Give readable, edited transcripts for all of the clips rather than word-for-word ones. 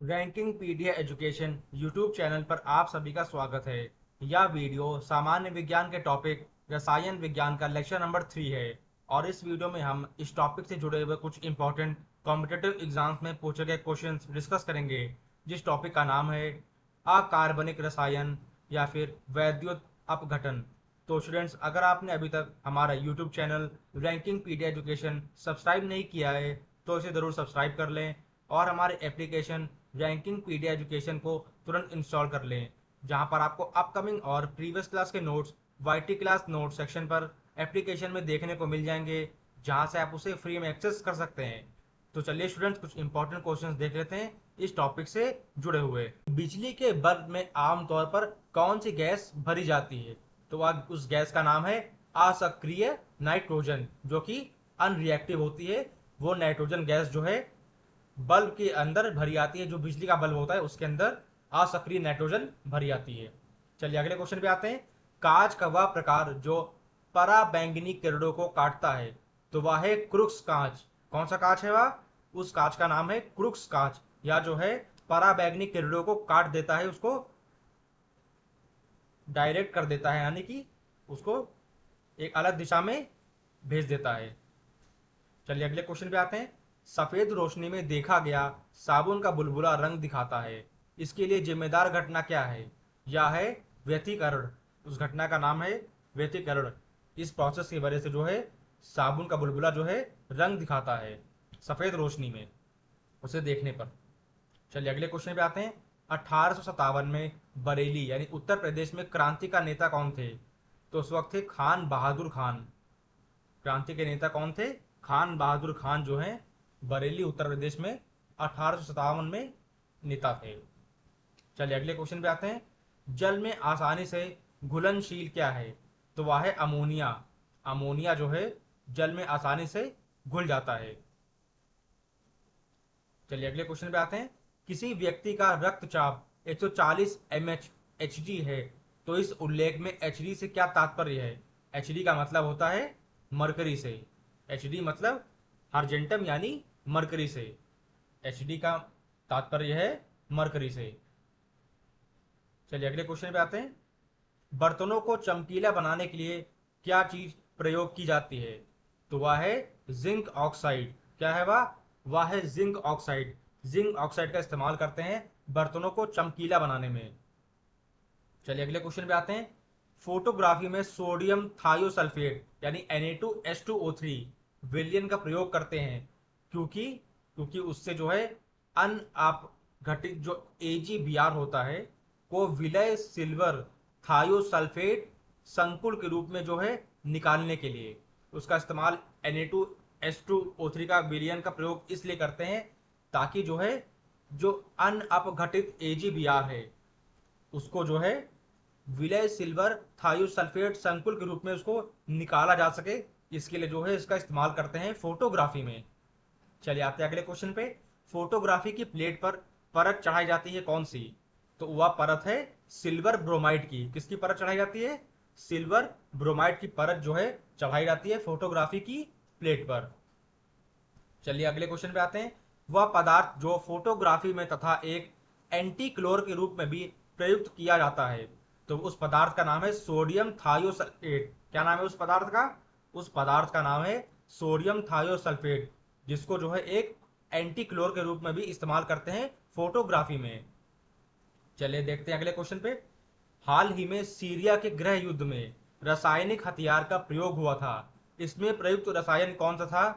Ranking पीडिया education YouTube channel पर आप सभी का स्वागत है। यह वीडियो सामान्य विज्ञान के टॉपिक रसायन विज्ञान का लेक्चर नंबर 3 है और इस वीडियो में हम इस टॉपिक से जुड़े हुए कुछ इंपॉर्टेंट कॉम्पिटिटिव एग्जाम्स में पूछे गए क्वेश्चंस डिस्कस करेंगे, जिस टॉपिक का नाम है अकार्बनिक रसायन या फिर वैद्युत अपघटन। तो स्टूडेंट्स, अगर आपने अभी तक हमारा YouTube channel Rankingpedia Education subscribe नहीं किया है तो इसे ज़रूर सब्सक्राइब कर लें और हमारे एप्लीकेशन रैंकिंग पीडिया एजुकेशन को तुरंत इंस्टॉल कर लें, जहां पर आपको अपकमिंग और प्रीवियस क्लास के notes YT class note section पर एप्लीकेशन में देखने को मिल जाएंगे, जहां से आप उसे फ्री में एक्सेस कर सकते हैं। तो चलिए स्टूडेंट्स, कुछ इंपॉर्टेंट क्वेश्चंस देख लेते हैं इस टॉपिक से जुड़े हुए। बिजली के बल्ब में आमतौर पर कौन सी गैस भरी जाती है? तो वह उस गैस का नाम है असक्रिय नाइट्रोजन, जो कि अनरिएक्टिव होती है। वो नाइट्रोजन गैस जो है बल्ब के अंदर भरी आती है, जो बिजली का बल्ब होता है उसके अंदर असक्रिय नाइट्रोजन भरी आती है। चलिए अगले क्वेश्चन पे आते हैं। कांच का वह प्रकार जो पराबैंगनी किरणों को काटता है, तो वह है क्रुक्स कांच। कौन सा कांच है वह? उस कांच का नाम है क्रुक्स कांच, या जो है पराबैंगनी किरणों को काट देता है, उसको डायरेक्ट कर देता है, यानी कि उसको एक अलग दिशा में भेज देता है। चलिए अगले क्वेश्चन पे आते हैं। सफेद रोशनी में देखा गया साबुन का बुलबुला रंग दिखाता है, इसके लिए जिम्मेदार घटना क्या है? यह है व्यतिकरण। उस घटना का नाम है व्यतिकरण। इस प्रोसेस की वजह से जो है साबुन का बुलबुला जो है रंग दिखाता है सफेद रोशनी में, उसे देखने पर। चलिए अगले क्वेश्चन पे आते हैं। 1857 में बरेली यानी उत्तर प्रदेश में क्रांति का नेता कौन थे? तो उस वक्त थे खान बहादुर खान। क्रांति के नेता कौन थे? खान बहादुर खान जो हैं बरेली उत्तर प्रदेश में 1857 में नेता थे। चलिए अगले क्वेश्चन पे आते हैं। जल में आसानी से घुलनशील क्या है? तो वह है अमोनिया। अमोनिया जो है जल में आसानी से घुल जाता है। चलिए अगले क्वेश्चन पे आते हैं। किसी व्यक्ति का रक्तचाप 140 mH HD है, तो इस उल्लेख में HD से क्या तात्पर्य है? HD का मतलब होता है मरकरी से। HD मतलब अर्जेंटम यानी मरकरी से। HD का तात्पर्य है मरकरी से। चलिए अगले क्वेश्चन पे आते हैं। बर्तनों को चमकीला बनाने के लिए क्या चीज प्रयोग की जाती है? तो वह है जिंक ऑक्साइड। क्या है वह? वह है जिंक ऑक्साइड। जिंक ऑक्साइड का इस्तेमाल करते हैं बर्तनों को चमकीला बनाने में। चलिए अगले क्वेश्चन पे आते हैं। फोटोग्राफी में सोडियम थायोसल्फेट यानी Na2H2O3 विलयन का प्रयोग करते हैं, क्योंकि क्योंकि उससे जो है अन आप घटित जो AgBr होता है को विलय सिल्वर थायोसल्फेट संकुल के रूप में जो है निकालने के लिए उसका इस्तेमाल Na2H2O3 का विलयन का प्रयोग इसलिए करते हैं, ताकि जो है जो अन अपघटित AgBr है उसको जो है विलय सिल्वर थायोसल्फेट संकुल के रूप में उसको निकाला जा सके। इसके लिए जो है इसका इस्तेमाल करते हैं फोटोग्राफी में। चलिए आते हैं अगले क्वेश्चन पे। फोटोग्राफी की प्लेट पर परत चढ़ाई जाती है कौन सी? तो वह परत है सिल्वर ब्रोमाइड की। किसकी परत चढ़ाई जाती है? सिल्वर ब्रोमाइड की परत जो है चढ़ाई जाती है फोटोग्राफी की प्लेट पर। चलिए अगले क्वेश्चन पे आते हैं। वह पदार्थ जो फोटोग्राफी में तथा एक एंटी क्लोर के रूप में भी प्रयुक्त किया जाता है, तो उस पदार्थ का नाम है सोडियम थायोसल्फेट। क्या नाम है उस पदार्थ का? उस पदार्थ का नाम है सोडियम थायोसल्फेट, जिसको जो है एक एंटी क्लोर के रूप में भी इस्तेमाल करते हैं फोटोग्राफी में। चलिए देखते हैं अगले क्वेश्चन पे। हाल ही में सीरिया के गृह युद्ध में रासायनिक हथियार का प्रयोग हुआ था, इसमें प्रयुक्त रसायन कौन सा था?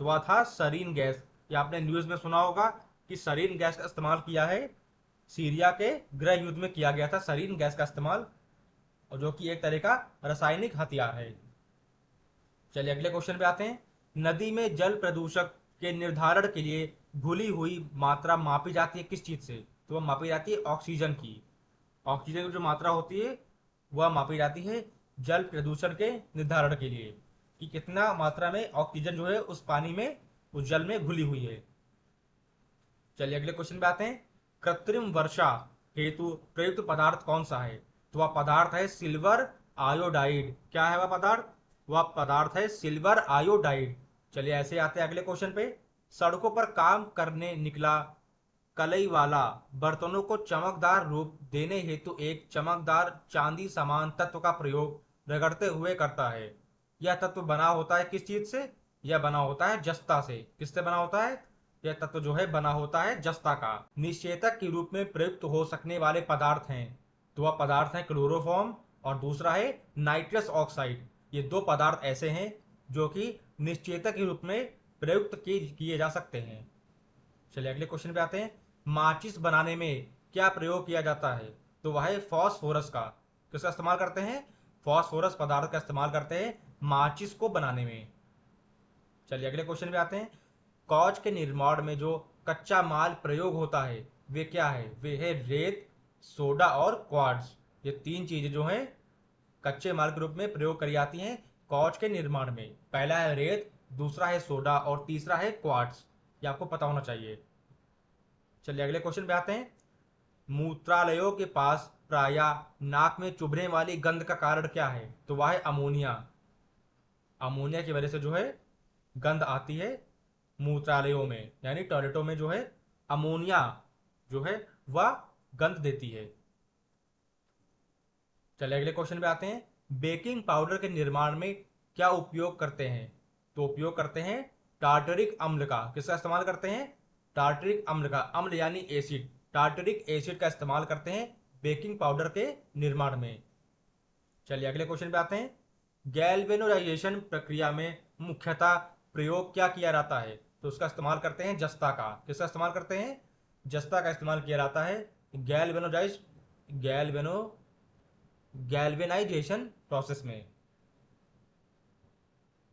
तो वह था सरीन गैस। ये आपने न्यूज में सुना होगा कि सरीन गैस का इस्तेमाल किया है, सीरिया के गृह युद्ध में किया गया था सरीन गैस का इस्तेमाल, और जो कि एक तरह का रासायनिक हथियार है। चलिए अगले क्वेश्चन पे आते हैं। नदी में जल प्रदूषक के निर्धारण के लिए घुली हुई मात्रा मापी जाती है किस चीज से? तो वह मापी जाती है ऑक्सीजन की। ऑक्सीजन की जो मात्रा होती है वह मापी जाती है जल प्रदूषण के निर्धारण के लिए, कि कितना मात्रा में ऑक्सीजन जो है उस पानी में उस जल में घुली हुई है। चलिए अगले क्वेश्चन पे आते हैं। कृत्रिम वर्षा हेतु प्रयुक्त पदार्थ कौन सा है? तो वह पदार्थ है सिल्वर आयोडाइड। क्या है वह पदार्थ? वह पदार्थ है सिल्वर आयोडाइड। चलिए ऐसे आते हैं अगले क्वेश्चन पे। सड़कों पर काम करने निकला कलई वाला बर्तनों को चमकदार रूप देने हेतु एक चमकदार चांदी समान तत्व का प्रयोग रगड़ते हुए करता है। यह तत्व बना होता है किस चीज से? यह बना होता है जस्ता से। किससे बना होता है? यह तत्व जो है बना होता है जस्ता का। निषेचक के रूप में प्रयुक्त हो सकने वाले पदार्थ हैं, तो वह पदार्थ है क्लोरोफॉर्म और दूसरा है नाइट्रस ऑक्साइड। ये दो पदार्थ ऐसे हैं जो कि निश्चेतक के रूप में प्रयुक्त किए जा सकते हैं। चलिए अगले क्वेश्चन पे आते हैं। माचिस बनाने में क्या प्रयोग किया जाता है? तो वह है फॉस्फोरस का। किसका इस्तेमाल करते हैं? फॉस्फोरस पदार्थ का इस्तेमाल करते हैं माचिस को बनाने में। चलिए अगले क्वेश्चन पे आते हैं। कांच के निर्माण में जो कच्चा माल प्रयोग होता है वे क्या है? वे है रेत, सोडा और क्वार्ट्ज। ये तीन चीजें जो हैं कच्चे माल के रूप में प्रयोग करी जाती हैं कांच के निर्माण में। पहला है रेत, दूसरा है सोडा और तीसरा है क्वार्ट्ज। ये आपको पता होना चाहिए। चलिए अगले क्वेश्चन पे आते हैं। मूत्रालयों के पास प्रायः नाक में चुभने वाली गंध का कारण क्या है? तो वह है अमोनिया। अमोनिया की वजह से जो है गंध आती है मूत्रालयों में, यानी टॉयलेटों में जो है अमोनिया जो है वह गंध देती है। चलिए अगले क्वेश्चन पे आते हैं। बेकिंग पाउडर के निर्माण में क्या उपयोग करते हैं? तो उपयोग करते हैं टार्टरिक अम्ल का। किसका इस्तेमाल करते हैं? टार्टरिक अम्ल का। अम्ल यानी एसिड, टार्टरिक एसिड का इस्तेमाल करते हैं बेकिंग पाउडर के निर्माण में। चलिए अगले क्वेश्चन पे आते हैं। गैल्वेनोलाइजेशन प्रक्रिया में मुख्यतः प्रयोग क्या किया जाता है? तो उसका इस्तेमाल करते हैं जस्ता का। किसका इस्तेमाल करते हैं? जस्ता का इस्तेमाल किया जाता है गैल्वेनोलाइज गैल्वेनो गैल्वेनाइजेशन प्रोसेस में।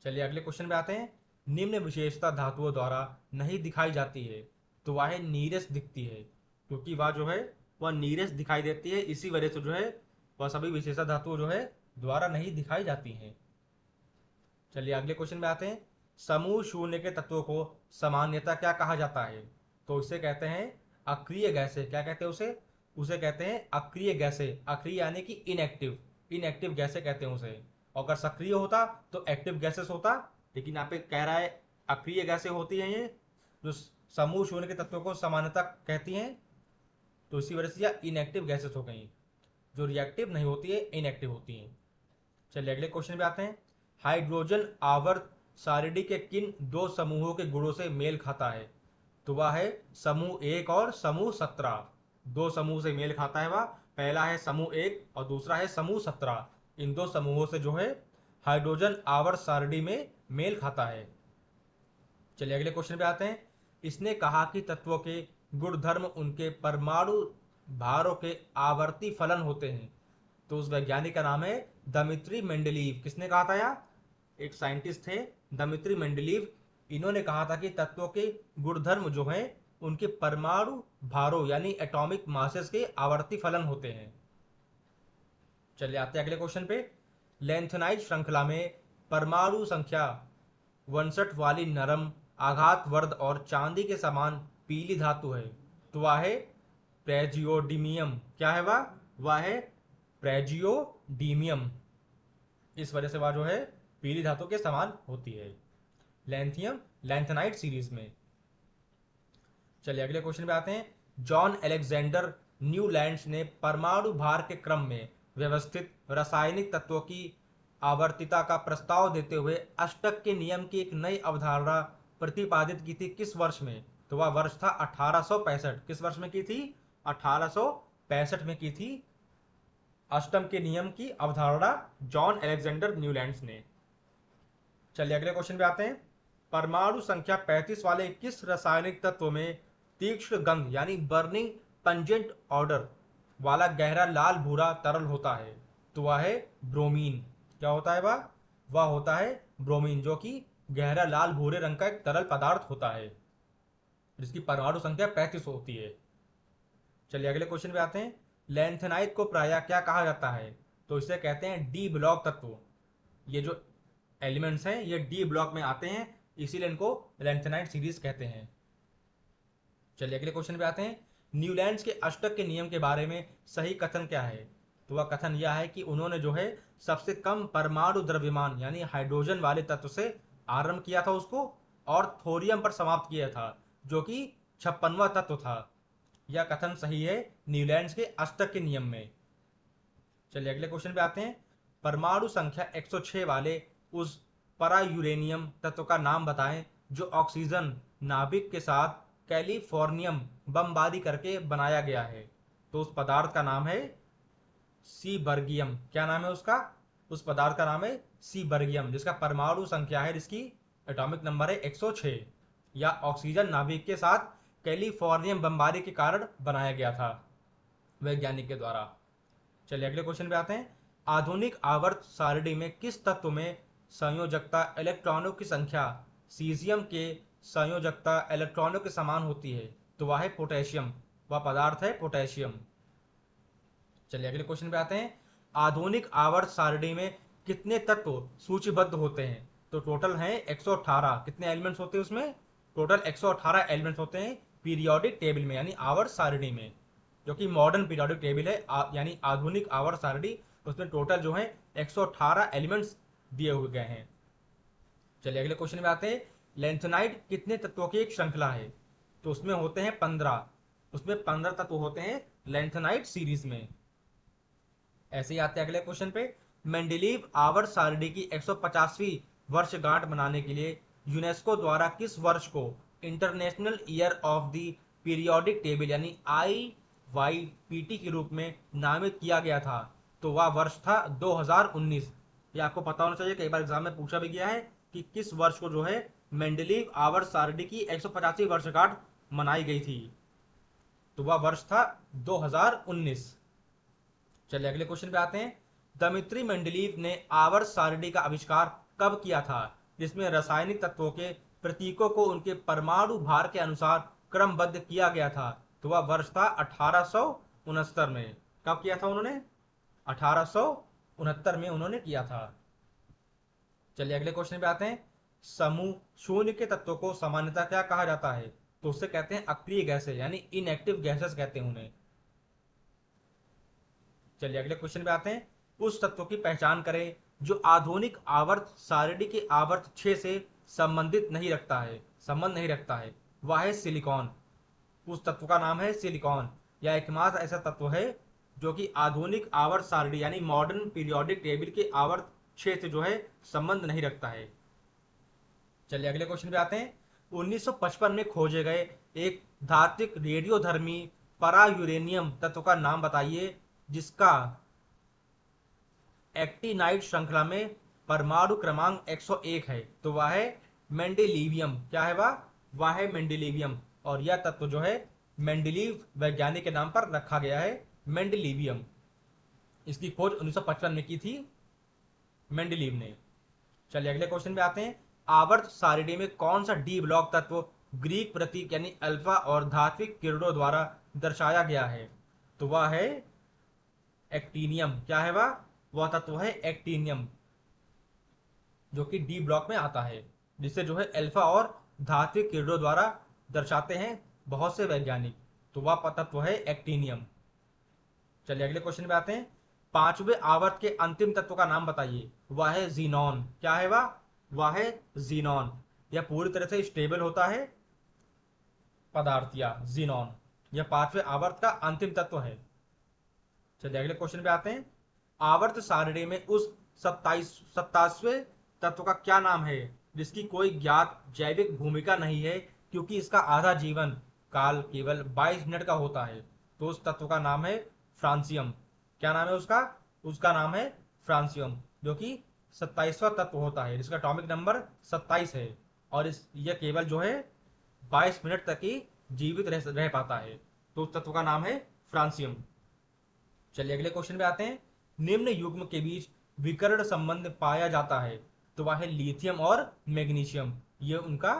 चलिए अगले क्वेश्चन पे आते हैं। निम्न विशेषता धातुओं द्वारा नहीं दिखाई जाती है, तो वह नीरस दिखती है। क्योंकि वह जो है वह नीरस दिखाई देती है, इसी वजह से जो है वह सभी विशेषता धातुओं जो है द्वारा नहीं दिखाई जाती हैं। चलिए अगले क्वेश्चन पे आते हैं। समूह शून्य के तत्वों को सामान्यतः क्या कहा जाता है? तो इसे कहते हैं अक्रिय गैसें। क्या कहते हैं उसे? उसे कहते हैं अक्रिय गैसें। अक्रिय यानी कि इनएक्टिव, इनएक्टिव गैसें कहते हैं उसे। और अगर सक्रिय होता तो एक्टिव गैसेस होता, लेकिन यहाँ पे कह रहा है अक्रिय गैसें होती हैं ये, जो समूह शून्य के तत्वों को सामान्यतः कहती हैं, तो इसी वजह से यह इनएक्टिव गैसेस हो गई। जो रिएक्टिव नहीं होती है, इनएक्टिव होती हैं। चलिए अगले क्वेश्चन पे आते हैं। हाइड्रोजन आवर्त सारिणी के किन दो समूहों के गुणों से मेल खाता है? तो वह है समूह 1 और समूह 17। दो समूह से मेल खाता है वह। पहला है समूह 1 और दूसरा है समूह 17। इन दो समूहों से जो है हाइड्रोजन आवर्त सारणी में मेल खाता है। चलिए अगले क्वेश्चन पे आते हैं। इसने कहा कि तत्वों के गुणधर्म उनके परमाणु भारों के आवर्ती फलन होते हैं। तो उस वैज्ञानिक का नाम है दमित्री मेंडलीव। किसने कहा था यार? एक साइंटिस्ट थे दमित्री मेंडलीव। इन्होंने कहा था कि तत्वों के गुणधर्म जो हैं उनके परमाणु भारों यानी एटॉमिक मासेस के आवर्ती फलन होते हैं। चलिए आते हैं अगले क्वेश्चन पे। लेंथेनाइट श्रृंखला में परमाणु संख्या 59 वाली नरम आघातवर्ध और चांदी के समान पीली धातु है, तो वह है प्रेजियोडीमियम। क्या है वह? वह है प्रेजियोडीमियम। इस वजह से वह जो है पीली धातु के समान होती है लेंथियम लेंथेनाइट सीरीज में। चलिए अगले क्वेश्चन पे आते हैं। जॉन अलेक्जेंडर न्यूलैंड्स ने परमाणु भार के क्रम में व्यवस्थित रासायनिक तत्वों की आवर्तिता का प्रस्ताव देते हुए अष्टक के नियम की एक नई अवधारणा प्रतिपादित की थी किस वर्ष में? तो वह वर्ष था 1865। किस वर्ष में की थी? 1865 में की थी अष्टम के नियम की अवधारणा जॉन अलेक्जेंडर न्यूलैंड्स ने। चलिए अगले क्वेश्चन पे आते हैं। परमाणु संख्या 35 वाले किस रासायनिक तत्व में तीक्ष्ण गंध यानी बर्निंग पंजेंट ऑर्डर वाला गहरा लाल भूरा तरल होता है? तो वह है ब्रोमीन। क्या होता है वह? वह होता है ब्रोमीन, जो कि गहरा लाल भूरे रंग का एक तरल पदार्थ होता है जिसकी परमाणु संख्या 35 होती है। चलिए अगले क्वेश्चन पे आते हैं। लेंथेनाइट को प्रायः क्या कहा जाता है? तो इसे कहते हैं डी ब्लॉक तत्व। ये जो एलिमेंट्स हैं ये डी ब्लॉक में आते हैं, इसीलिए इनको लेंथेनाइट सीरीज कहते हैं। चलिए अगले क्वेश्चन पे आते हैं। न्यूलैंड्स के अष्टक के नियम के बारे में सही कथन क्या है? तो वह कथन यह है कि उन्होंने जो है सबसे कम परमाणु द्रव्यमान यानी हाइड्रोजन वाले तत्व से आरंभ किया था उसको, और थोरियम पर समाप्त किया था जो कि 56वां तत्व था। यह कथन सही है न्यूलैंड्स के अष्टक के नियम में। चलिए अगले क्वेश्चन पे आते हैं। परमाणु संख्या 106 वाले उस परायूरेनियम तत्व का नाम बताएं जो ऑक्सीजन नाभिक के साथ कैलिफोर्नियम बमबारी करके बनाया गया है। तो उस पदार्थ का नाम है सीबर्गियम। क्या नाम है उसका? उस पदार्थ का नाम है सीबर्गियम, जिसका परमाणु संख्या है, जिसकी एटॉमिक नंबर है 106, या ऑक्सीजन नाभिक के साथ कैलिफोर्नियम बमबारी के कारण बनाया गया था वैज्ञानिक के द्वारा। चलिए अगले क्वेश्चन पे आते हैं। आधुनिक आवर्त सारणी में किस तत्व में संयोजकता इलेक्ट्रॉनों की संख्या सीजियम के संयोजकता इलेक्ट्रॉनों के समान होती है? तो वह है पोटेशियम। वह पदार्थ है पोटेशियम। चलिए अगले क्वेश्चन पे आते हैं। आधुनिक आवर्त सारणी में कितने तत्व सूचीबद्ध होते हैं? तो टोटल हैं 118। कितने एलिमेंट्स होते हैं उसमें? टोटल 118 एलिमेंट्स होते हैं पीरियोडिक टेबल में, यानी आवर्त सारणी में, जो कि मॉडर्न पीरियोडिक टेबल है, यानी आधुनिक आवर्त सारणी। उसमें टोटल जो है 118 एलिमेंट्स दिए हुए गए हैं। चलिए अगले क्वेश्चन में आते हैं। लेंथेनाइट कितने तत्वों की एक श्रृंखला है? तो उसमें होते हैं 15। उसमें 15 तत्व होते हैं लेंथेनाइट सीरीज में। ऐसे ही आते हैं अगले क्वेश्चन पे। मेंडेलीव आवर्त सारणी की 150वीं वर्षगांठ मनाने के लिए यूनेस्को द्वारा किस वर्ष को international year of the periodic table यानी IYPT के रूप में नामित किया गया था? तो वह वर्ष था 2019। ये आपको पता होना चाहिए, कई बार एग्जाम में पूछा भी गया है कि किस वर्ष को जो है मेंडेलीव आवर्त सारणी की 150वीं वर्षगांठ मनाई गई थी। तो वह वर्ष था 2019। चलिए अगले क्वेश्चन पे आते हैं। दमित्री मेंडलीव ने आवर्त सारणी का आविष्कार कब किया था, जिसमें रासायनिक तत्वों के प्रतीकों को उनके परमाणु भार के अनुसार क्रमबद्ध किया गया था? तो वह वर्ष था 1869 में। कब किया था उन्होंने? 1869 में उन्होंने किया था। चलिए अगले क्वेश्चन पे आते हैं। समूह शून्य के तत्वों को सामान्यतः क्या कहा जाता है? तो उससे कहते हैं अक्रिय गैसें, यानी इनएक्टिव गैसेस कहते हैं उन्हें। चलिए अगले क्वेश्चन पे आते हैं। उस तत्व की पहचान करें जो आधुनिक आवर्त सारणी के आवर्त 6 से संबंध नहीं रखता है। वह है सिलिकॉन। उस तत्व का नाम है सिलिकॉन। यह एकमात्र ऐसा तत्व है जो कि आधुनिक आवर्त सारणी यानी मॉडर्न पीरियोडिक टेबल के आवर्त 6 से जो है संबंध नहीं रखता है। चलिए अगले क्वेश्चन पे आते हैं। 1955 में खोजे गए एक धात्विक रेडियोधर्मी परायूरेनियम तत्व का नाम बताइए जिसका एक्टिनाइड श्रृंखला में परमाणु क्रमांक 101 है। तो वह है मेंडेलीवियम। क्या है वह है मेंडेलीवियम। और यह तत्व जो है मेंडेलीव वैज्ञानिक के नाम पर रखा गया है, मेंडेलीवियम। इसकी खोज 1955 में की थी मेंडेलीव ने। चलिए अगले क्वेश्चन पे आते हैं। आवर्त सारणी में कौन सा डी ब्लॉक तत्व ग्रीक प्रतीक यानी अल्फा और धात्विक किरणों द्वारा दर्शाया गया है? तो वह है एक्टीनियम। क्या है वह तत्व है एक्टीनियम, जो कि डी ब्लॉक में आता है, जिसे जो है अल्फा और धात्विक किरणों द्वारा दर्शाते हैं बहुत से वैज्ञानिक। तो वह तत्व है एक्टीनियम। चलिए अगले क्वेश्चन पे आते हैं। पांचवें आवर्त के अंतिम तत्व का नाम बताइए। वह है जीनॉन। क्या है वह है जीनॉन। यह पूरी तरह से स्टेबल होता है पदार्थ, या जीनॉन। यह पांचवें आवर्त का अंतिम तत्व है। चलिए अगले क्वेश्चन पे आते हैं। आवर्त सारणी में उस 27वें तत्व का क्या नाम है जिसकी कोई ज्ञात जैविक भूमिका नहीं है, क्योंकि इसका आधा जीवन काल केवल 22 मिनट का होता है? तो उस तत्व का नाम है फ्रांसियम। क्या नाम है उसका नाम है फ्रांसियम, जो कि 27वां तत्व होता है, जिसका एटॉमिक नंबर 27 है। और यह केवल जो है 22 मिनट तक ही जीवित रह पाता है। तो उस तत्व का नाम है फ्रांसियम। चलिए अगले क्वेश्चन पे आते हैं। निम्न युग्म के बीच विकर्ण संबंध पाया जाता है। तो वह है लिथियम और मैग्नीशियम। ये उनका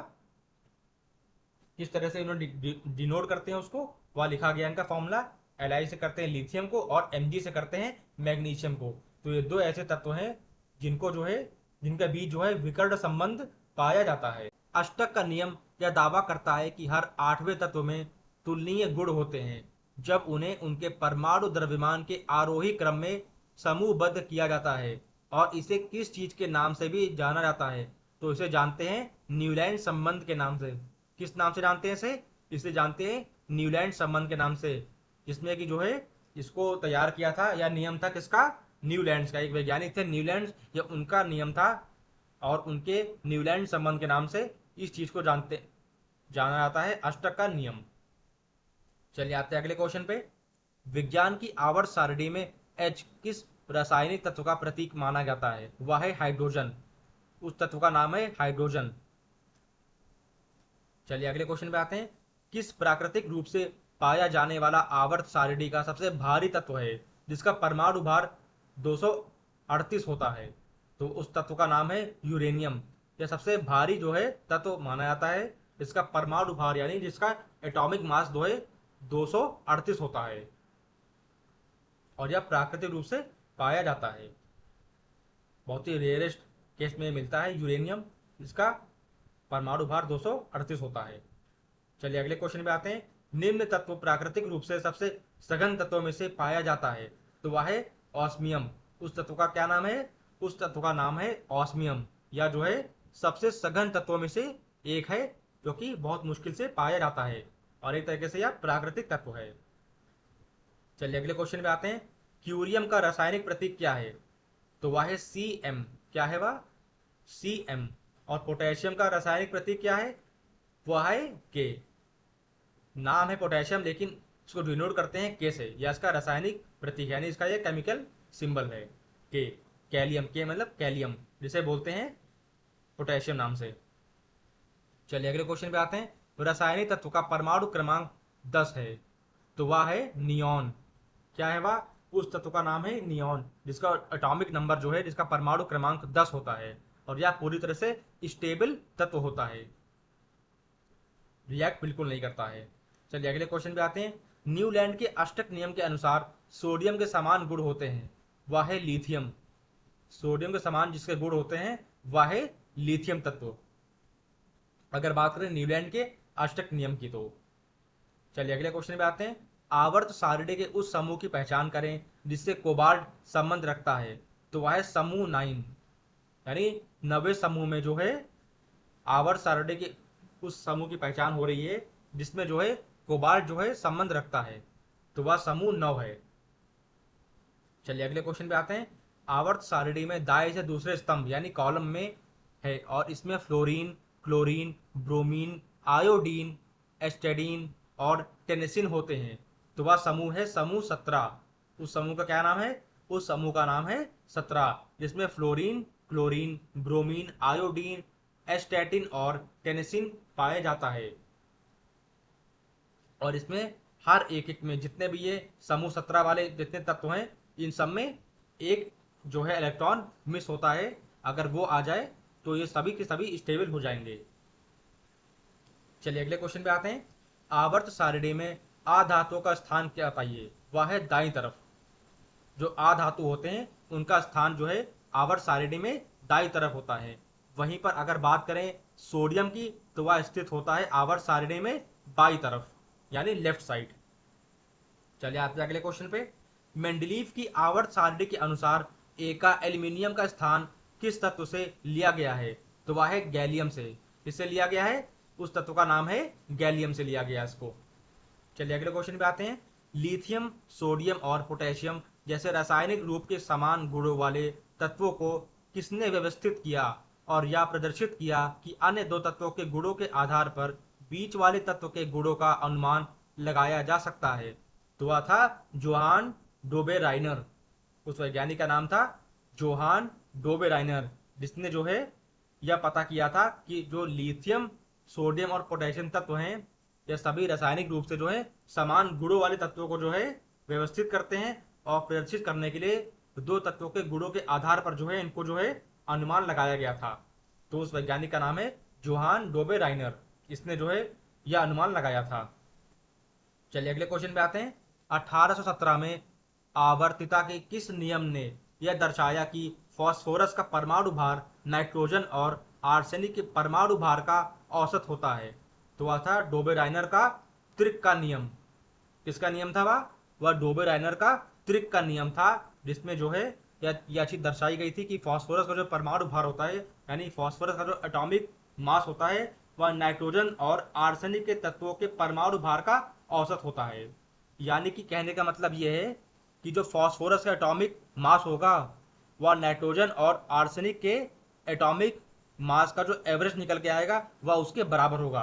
किस तरह से इन्होंने डिनोट करते हैं उसको, वह लिखा गया इनका फॉर्मूला। Li से करते हैं लिथियम को और Mg से करते हैं मैग्नीशियम को। तो ये दो ऐसे तत्व हैं जिनके बीच जो है विकर्ण संबंध पाया जाता है। अष्टक का नियम यह दावा करता है कि हर 8वें तत्व में तुलनीय गुण होते हैं जब उन्हें उनके परमाणु द्रव्यमान के आरोही क्रम में समूहबद्ध किया जाता है। और इसे किस चीज के नाम से भी जाना जाता है? तो इसे जानते हैं न्यूलैंड संबंध के नाम से। किस नाम से जानते हैं इसे जानते हैं न्यूलैंड संबंध के नाम से, जिसमें कि जो है इसको तैयार किया था या नियम था किसका, न्यूलैंड का। एक वैज्ञानिक थे न्यूलैंड, ये उनका नियम था और उनके न्यूलैंड संबंध के नाम से इस चीज को जाना जाता है अष्टक का नियम। चलिए आते हैं अगले क्वेश्चन पे। विज्ञान की आवर्त सारणी में एच किस रासायनिक तत्व का प्रतीक माना जाता है? वह है हाइड्रोजन। उस तत्व का नाम है हाइड्रोजन। चलिए अगले क्वेश्चन पे आते हैं। किस प्राकृतिक रूप से पाया जाने वाला आवर्त सारणी का सबसे भारी तत्व है जिसका परमाणु भार 238 होता है? तो उस तत्व का नाम है यूरेनियम। यह सबसे भारी जो है तत्व माना जाता है, इसका परमाणु भार यानी जिसका एटॉमिक मास जो है 238 होता है और यह प्राकृतिक रूप से पाया जाता है। बहुत ही रेयरेस्ट केस में मिलता है यूरेनियम, इसका परमाणु भार 238 होता है। चलिए अगले क्वेश्चन पे आते हैं। निम्न तत्व प्राकृतिक रूप से सबसे सघन तत्वों में से पाया जाता है, तो वह है ऑस्मियम। उस तत्व का क्या नाम है? उस तत्व का नाम है ऑस्मियम, या जो है सबसे सघन तत्वों में से एक है, जो कि बहुत मुश्किल से पाया जाता है और एक तरीके से यह प्राकृतिक तत्व है। चलिए अगले क्वेश्चन पे आते हैं। क्यूरियम का रासायनिक प्रतीक क्या है? तो वह है Cm। क्या है वह? Cm। और पोटेशियम का रासायनिक प्रतीक क्या है? वह है K। नाम है पोटेशियम लेकिन इसको डिनोट करते हैं K से, या इसका रासायनिक प्रतीक यानी इसका ये केमिकल सिंबल है K। कैलियम, K मतलब कैलियम, जिसे बोलते हैं पोटेशियम नाम से। चलिए अगले क्वेश्चन पे आते हैं। रासायनिक तत्व का परमाणु क्रमांक 10 है, तो वह है नियॉन। क्या है वह? उस तत्व का नाम है नियॉन, जिसका एटॉमिक नंबर जो है, जिसका परमाणु क्रमांक 10 होता है और यह पूरी तरह से स्टेबल तत्व होता है, रिएक्ट बिल्कुल नहीं करता है। चलिए अगले क्वेश्चन पे आते हैं। न्यूलैंड के अष्टक नियम के अनुसार सोडियम के समान गुण होते हैं, वह है लिथियम। सोडियम के समान जिसके गुण होते हैं वह है लिथियम तत्व, अगर बात करें न्यूलैंड के अष्टक नियम की तो। चलिए अगले क्वेश्चन पे आते हैं। आवर्त सारणी के उस समूह की पहचान करें जिससे कोबाल्ट संबंध रखता है, तो वह है समूह 9। यानी 90 समूह में जो है आवर्त सारणी के उस समूह की पहचान हो रही है जिसमें जो है कोबाल्ट जो है संबंध रखता है, तो वह समूह 9 है। चलिए अगले क्वेश्चन पे आते हैं। आवर्त सारणी में दाएं से दूसरे स्तंभ यानी कॉलम में है और इसमें फ्लोरीन, क्लोरीन, ब्रोमीन, आयोडीन, एस्टेडीन और टेनेसिन होते हैं, तो वह समूह है समूह 17। उस समूह का क्या नाम है? उस समूह का नाम है 17, जिसमें फ्लोरीन, क्लोरीन, ब्रोमीन, आयोडीन, एस्टेटिन और टेनेसिन पाया जाता है। और इसमें हर एक में जितने भी ये समूह 17 वाले जितने तत्व हैं, इन सब में एक जो है इलेक्ट्रॉन मिस होता है। अगर वो आ जाए तो ये सभी के सभी स्टेबल हो जाएंगे। चलिए अगले क्वेश्चन पे आते हैं। आवर्त सारणी में आधातुओं का स्थान क्या बताइए? वह है दाईं तरफ। जो आधातु होते हैं उनका स्थान जो है आवर्त सारणी में दाईं तरफ होता है। वहीं पर अगर बात करें सोडियम की, तो वह स्थित होता है आवर्त सारणी में बाईं तरफ यानी लेफ्ट साइड। चलिए आते हैं अगले क्वेश्चन पे। मेंडलीव की आवर्त सारणी के अनुसार एका एल्यूमिनियम का स्थान किस तत्व से लिया गया है? तो वह है गैलियम से। किससे लिया गया है? उस तत्व का नाम है गैलियम से लिया गया इसको। चलिए अगले क्वेश्चन पे आते हैं। लिथियम, सोडियम और पोटेशियम जैसे रासायनिक रूप के समान गुणों वाले तत्वों को किसने व्यवस्थित किया और यह प्रदर्शित किया कि अन्य दो तत्वों के गुणों के आधार पर बीच वाले तत्व के गुणों का अनुमान लगाया जा सकता है? तो वह था जोहान डोबेराइनर। उस वैज्ञानिक का नाम था जोहान डोबेराइनर, जिसने जो है यह पता किया था कि जो लिथियम, सोडियम और पोटेशियम तत्व हैं, यह सभी रासायनिक रूप से जो है समान गुणों वाले तत्वों को जो है व्यवस्थित करते हैं और प्रदर्शित करने के लिए दो तत्वों के गुणों के आधार पर जो है इनको जो है अनुमान लगाया गया था। तो उस वैज्ञानिक का नाम है जोहान डोबेराइनर, इसने जो है यह अनुमान लगाया था। चलिए अगले क्वेश्चन पे आते हैं। 1817 में आवर्तिता के किस नियम ने यह दर्शाया कि फास्फोरस का परमाणु भार नाइट्रोजन और आर्सेनिक के परमाणु भार का औसत होता है? तो वह था डोबेराइनर का त्रिक का नियम। किसका नियम था वह डोबेराइनर का त्रिक का नियम था, जिसमें जो है यह चीज दर्शाई गई थी कि फास्फोरस का जो परमाणु भार होता है यानी फास्फोरस का जो एटॉमिक मास होता है वह नाइट्रोजन और आर्सेनिक के तत्वों के परमाणु भार का औसत होता है। यानी कि कहने का मतलब यह है कि जो फास्फोरस का एटॉमिक मास होगा वह नाइट्रोजन और आर्सेनिक के एटॉमिक मास का जो एवरेज निकल के आएगा वह उसके बराबर होगा।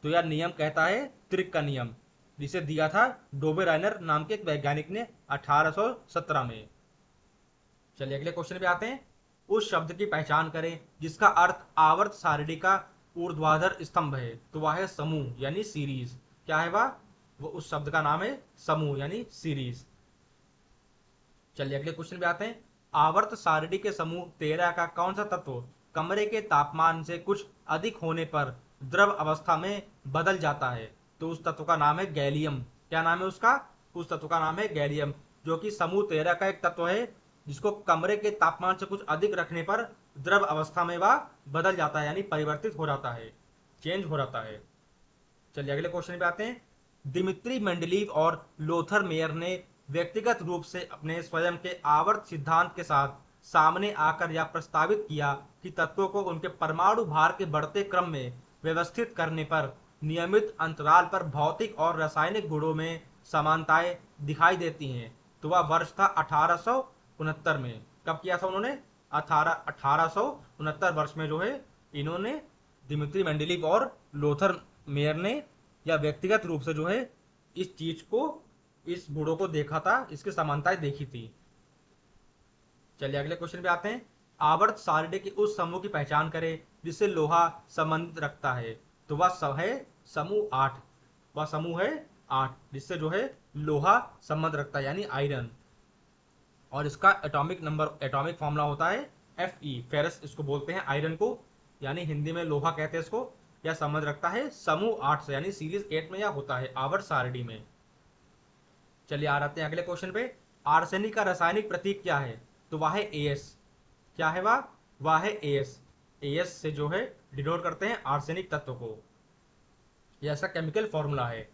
तो यह नियम कहता है त्रिक का नियम, जिसे दिया था डोबेराइनर नाम के एक वैज्ञानिक ने 1817 में। चलिए अगले क्वेश्चन पे आते हैं। उस शब्द की पहचान करें जिसका अर्थ आवर्त सारणी का ऊर्ध्वाधर स्तंभ है। तो वह है समूह यानी सीरीज। क्या है वह? वो उस शब्द का नाम है समूह यानी सीरीज। चलिए अगले क्वेश्चन पे आते हैं। आवर्त सारणी के समूह 13 का कौन सा तत्व कमरे के तापमान से कुछ अधिक होने पर द्रव अवस्था में बदल जाता है? तो उस तत्व का नाम है गैलियम। क्या नाम है उसका? उस तत्व का नाम है गैलियम, जो कि समूह 13 का एक तत्व है जिसको कमरे के तापमान से कुछ अधिक रखने पर द्रव अवस्था में वह बदल जाता है यानी परिवर्तित हो जाता है, चेंज हो जाता है। चलिए अगले क्वेश्चन पे आते हैं। दिमित्री मेंडलीव और लोथर मेयर ने व्यक्तिगत रूप से अपने स्वयं के आवर्त सिद्धांत के साथ सामने आकर यह प्रस्तावित किया कि तत्वों को उनके परमाणु भार के बढ़ते क्रम में व्यवस्थित करने पर नियमित अंतराल पर भौतिक और रासायनिक गुणों में समानताएं दिखाई देती हैं। तो वह वर्ष था 1869 में। कब किया था उन्होंने? 1869 वर्ष में जो है इन्होंने, दिमित्री मेंडलीव और लोथर मेयर ने, या व्यक्तिगत रूप से जो है इस चीज को, इस गुणों को देखा था, इसकी समानताएं देखी थी। चलिए अगले क्वेश्चन पे आते हैं। आवर्त सारणी के उस समूह की पहचान करें जिससे लोहा संबंध रखता है। तो वह है समूह 8। वह समूह है 8 जिससे जो है लोहा संबंध रखता है यानी आयरन। और इसका एटॉमिक नंबर, एटॉमिक फॉर्मूला होता है Fe। फेरस इसको बोलते हैं आयरन को, यानी हिंदी में लोहा कहते हैं इसको। यह संबंध रखता है समूह 8 से यानी सीरीज 8 में यह होता है आवर्त सारणी में। चलिए आ जाते हैं अगले क्वेश्चन पे। आर्सेनिक का रासायनिक प्रतीक क्या है? तो वह है AS। क्या है वह? वह है AS। AS से जो है डिनोट करते हैं आर्सेनिक तत्व को। यह इसका केमिकल फॉर्मूला है।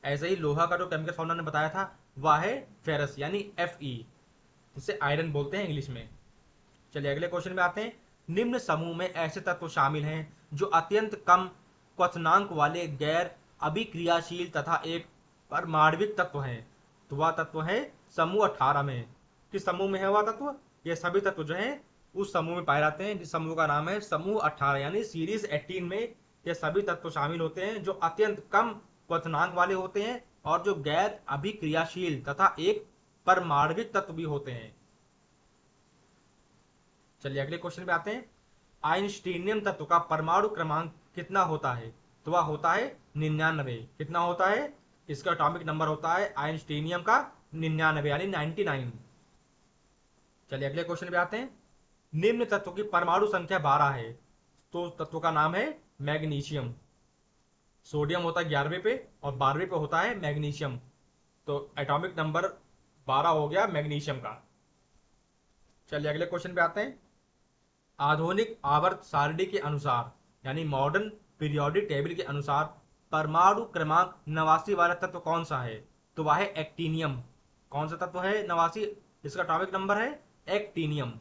ऐसे ही लोहा का जो केमिकल फॉर्मूला ने बताया था वह है फेरस यानी Fe, जिसे आयरन बोलते हैं इंग्लिश में। चलिए अगले क्वेश्चन में आते हैं। निम्न समूह में ऐसे तत्व शामिल हैं जो अत्यंत कम क्वथनांक वाले गैर अभिक्रियाशील तथा एक परमाणविक तत्व हैं। तो वह तत्व है समूह 18 में। किस समूह में है वह तत्व? ये सभी तत्व जो है उस समूह में पाए जाते हैं जिस समूह का नाम है समूह 18 यानी सीरीज 18 में। ये सभी तत्व शामिल होते हैं जो अत्यंत कम क्वथनांक वाले होते हैं और जो गैर अभिक्रियाशील तथा एक परमाणविक तत्व भी होते हैं। चलिए अगले क्वेश्चन पे आते हैं। आइंस्टीनियम तत्व का परमाणु क्रमांक कितना होता है? तो वह होता है 99। कितना होता है? इसका एटॉमिक नंबर होता है आइंस्टीनियम का 99 यानी 99। चलिए अगले क्वेश्चन पे आते हैं। निम्न तत्व की परमाणु संख्या 12 है। तो उस तत्व का नाम है मैग्नीशियम। सोडियम होता है 11वें पे और 12वें पे होता है मैग्नीशियम। तो एटॉमिक नंबर 12 हो गया मैग्नीशियम का। चलिए अगले क्वेश्चन पे आते हैं। आधुनिक आवर्त सारणी के अनुसार यानी मॉडर्न पीरियोडिक टेबल के अनुसार परमाणु क्रमांक 89 वाला तत्व कौन सा है? तो वह है एक्टीनियम। कौन सा तत्व है 89? इसका एटॉमिक नंबर है एक्टीनियम।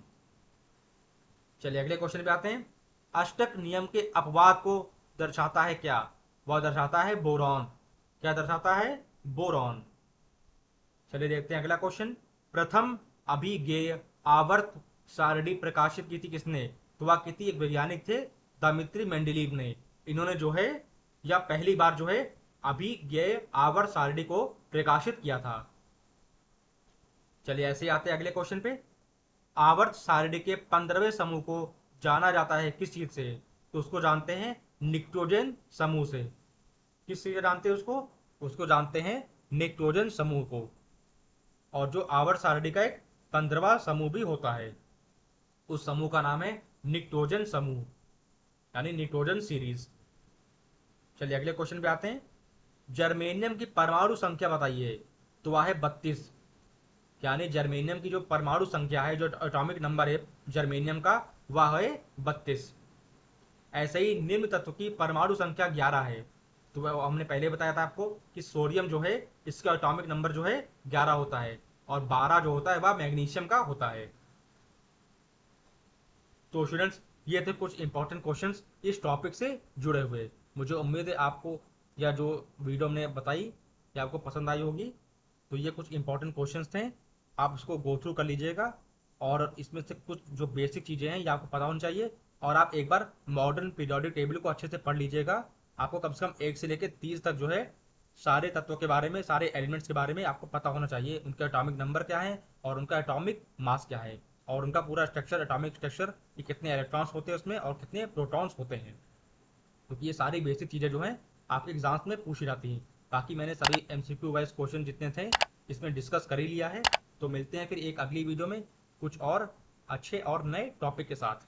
चलिए अगले क्वेश्चन पे आते हैं। अष्टक नियम के अपवाद को दर्शाता है क्या? वह दर्शाता है बोरॉन। क्या दर्शाता है? बोरॉन। चलिए देखते हैं अगला क्वेश्चन। प्रथम अभिज्ञेय आवर्त सारणी प्रकाशित की थी किसने? तो वह किसी एक वैज्ञानिक थे दिमित्री मेंडलीव ने। इन्होंने जो है या पहली बार जो है अभिज्ञेय आवर्त सारणी को प्रकाशित किया था। चलिए ऐसे ही आते हैं अगले क्वेश्चन पे। आवर्त सारणी के 15वें समूह को जाना जाता है किस चीज से? तो उसको जानते हैं निक्टोजन समूह से। किस चीज से जानते हैं उसको? उसको जानते हैं निक्टोजन समूह को। और जो आवर्त सारणी का एक 15वां समूह भी होता है, उस समूह का नाम है निक्टोजन समूह यानी निक्टोजन सीरीज। चलिए अगले क्वेश्चन पे आते हैं। जर्मेनियम की परमाणु संख्या बताइए। तो वह है 32। यानी जर्मेनियम की जो परमाणु संख्या है, जो एटॉमिक नंबर है जर्मेनियम का, वह है 32। ऐसे ही निम्न तत्व की परमाणु संख्या 11 है। तो वह हमने पहले बताया था आपको कि सोडियम जो है इसका एटॉमिक नंबर जो है 11 होता है और 12 जो होता है वह मैग्नीशियम का होता है। तो स्टूडेंट्स, ये थे कुछ इंपॉर्टेंट क्वेश्चंस इस टॉपिक से जुड़े हुए। मुझे उम्मीद है आपको या जो वीडियो हमने बताई कि आपको पसंद आई होगी। तो ये कुछ इंपॉर्टेंट क्वेश्चंस थे, आप इसको गो थ्रू कर लीजिएगा और इसमें से कुछ जो बेसिक चीज़ें हैं ये आपको पता होनी चाहिए। और आप एक बार मॉडर्न पीरियोडिक टेबल को अच्छे से पढ़ लीजिएगा। आपको कम से कम 1 से लेकर 30 तक जो है सारे तत्वों के बारे में, सारे एलिमेंट्स के बारे में आपको पता होना चाहिए। उनके एटॉमिक नंबर क्या है और उनका एटॉमिक मास क्या है और उनका पूरा स्ट्रक्चर, एटॉमिक स्ट्रक्चर, कि कितने इलेक्ट्रॉन्स होते हैं उसमें और कितने प्रोटॉन्स होते हैं। क्योंकि ये सारी बेसिक चीज़ें जो हैं आपके एग्जाम्स में पूछी जाती हैं। बाकी मैंने सभी एमसीक्यू वाइज क्वेश्चन जितने थे इसमें डिस्कस कर ही लिया है। तो मिलते हैं फिर एक अगली वीडियो में कुछ और अच्छे और नए टॉपिक के साथ।